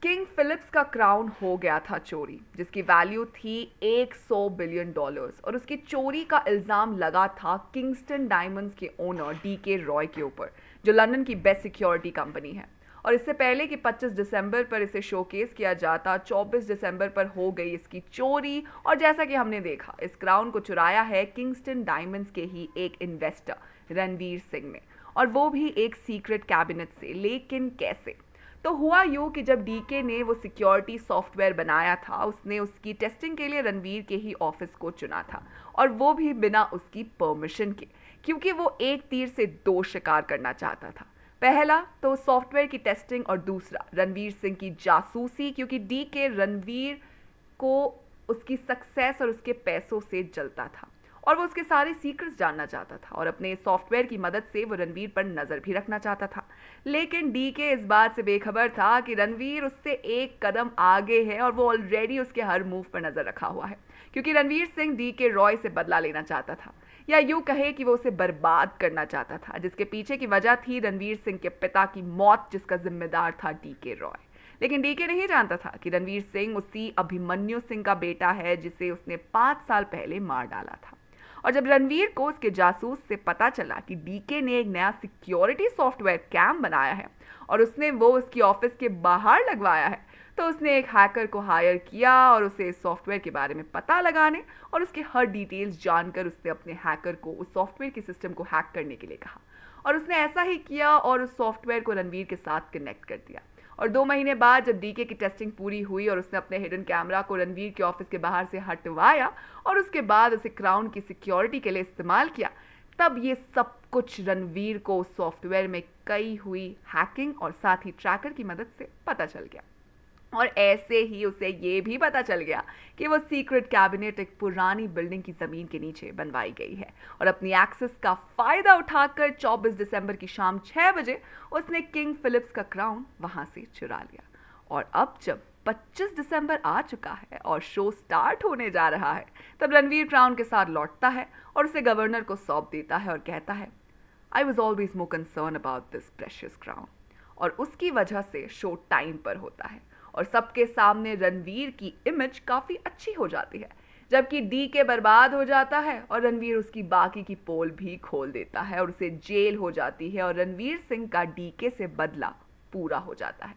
King Philips का crown हो गया था चोरी, जिसकी वैल्यू थी $100 बिलियन, और उसकी चोरी का इल्ज़ाम लगा था किंगस्टन डायमंड्स के ओनर डीके रॉय के ऊपर, जो लंदन की बेस्ट सिक्योरिटी कंपनी है। और इससे पहले कि 25 दिसंबर पर इसे शोकेस किया जाता, 24 दिसंबर पर हो गई इसकी चोरी। और जैसा कि हमने देखा, इस क्राउन को चुराया है किंगस्टन डायमंड्स के ही एक इन्वेस्टर रणवीर सिंह ने, और वो भी एक सीक्रेट कैबिनेट से। लेकिन कैसे? तो हुआ यूँ कि जब डीके ने वो सिक्योरिटी सॉफ्टवेयर बनाया था, उसने उसकी टेस्टिंग के लिए रणवीर के ही ऑफिस को चुना था, और वो भी बिना उसकी परमिशन के, क्योंकि वो एक तीर से दो शिकार करना चाहता था। पहला तो सॉफ्टवेयर की टेस्टिंग, और दूसरा रणवीर सिंह की जासूसी, क्योंकि डीके रणवीर को उसकी सक्सेस और उसके पैसों से जलता था, और वो उसके सारे सीक्रेट्स जानना चाहता था, और अपने सॉफ्टवेयर की मदद से वो रणवीर पर नज़र भी रखना चाहता था। लेकिन डीके इस बात से बेखबर था कि रणवीर उससे एक कदम आगे है, और वो ऑलरेडी उसके हर मूव पर नज़र रखा हुआ है, क्योंकि रणवीर सिंह डीके रॉय से बदला लेना चाहता था, या यूँ कहे कि वो उसे बर्बाद करना चाहता था, जिसके पीछे की वजह थी रणवीर सिंह के पिता की मौत, जिसका जिम्मेदार था डीके रॉय। लेकिन डीके नहीं जानता था कि रणवीर सिंह उसी अभिमन्यु सिंह का बेटा है, जिसे उसने 5 साल पहले मार डाला था। और जब रणवीर को उसके जासूस से पता चला कि डीके ने एक नया सिक्योरिटी सॉफ्टवेयर कैम बनाया है, और उसने वो उसकी ऑफिस के बाहर लगवाया है, तो उसने एक हैकर को हायर किया, और उसे इस सॉफ्टवेयर के बारे में पता लगाने और उसके हर डिटेल्स जानकर उसने अपने हैकर को उस सॉफ्टवेयर के सिस्टम को हैक करने के लिए कहा। और उसने ऐसा ही किया, और उस सॉफ्टवेयर को रणवीर के साथ कनेक्ट कर दिया। और 2 महीने बाद जब डीके की टेस्टिंग पूरी हुई, और उसने अपने हिडन कैमरा को रणवीर के ऑफिस के बाहर से हटवाया, और उसके बाद उसे क्राउन की सिक्योरिटी के लिए इस्तेमाल किया, तब ये सब कुछ रणवीर को उस सॉफ्टवेयर में कई हुई हैकिंग और साथ ही ट्रैकर की मदद से पता चल गया। और ऐसे ही उसे ये भी पता चल गया कि वो सीक्रेट कैबिनेट एक पुरानी बिल्डिंग की ज़मीन के नीचे बनवाई गई है, और अपनी एक्सेस का फ़ायदा उठाकर 24 दिसंबर की शाम 6 बजे उसने किंग फिलिप्स का क्राउन वहाँ से चुरा लिया। और अब जब 25 दिसंबर आ चुका है और शो स्टार्ट होने जा रहा है, तब रणवीर क्राउन के साथ लौटता है और उसे गवर्नर को सौंप देता है, और कहता है, I was always more concern about this precious crown. और उसकी वजह से शो टाइम पर होता है, और सबके सामने रणवीर की इमेज काफ़ी अच्छी हो जाती है, जबकि डीके बर्बाद हो जाता है, और रणवीर उसकी बाकी की पोल भी खोल देता है, और उसे जेल हो जाती है, और रणवीर सिंह का डीके से बदला पूरा हो जाता है।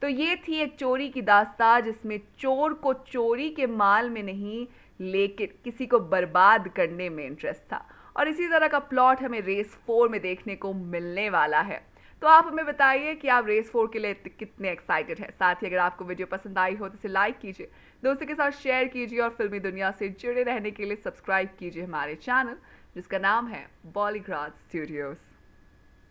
तो ये थी एक चोरी की दास्तान, जिसमें चोर को चोरी के माल में नहीं, लेकिन किसी को बर्बाद करने में इंटरेस्ट था। और इसी तरह का प्लॉट हमें रेस 4 में देखने को मिलने वाला है। तो आप हमें बताइए कि आप रेस 4 के लिए कितने एक्साइटेड हैं। साथ ही अगर आपको वीडियो पसंद आई हो तो इसे लाइक कीजिए, दोस्तों के साथ शेयर कीजिए, और फिल्मी दुनिया से जुड़े रहने के लिए सब्सक्राइब कीजिए हमारे चैनल, जिसका नाम है बॉलीग्राज स्टूडियोज़।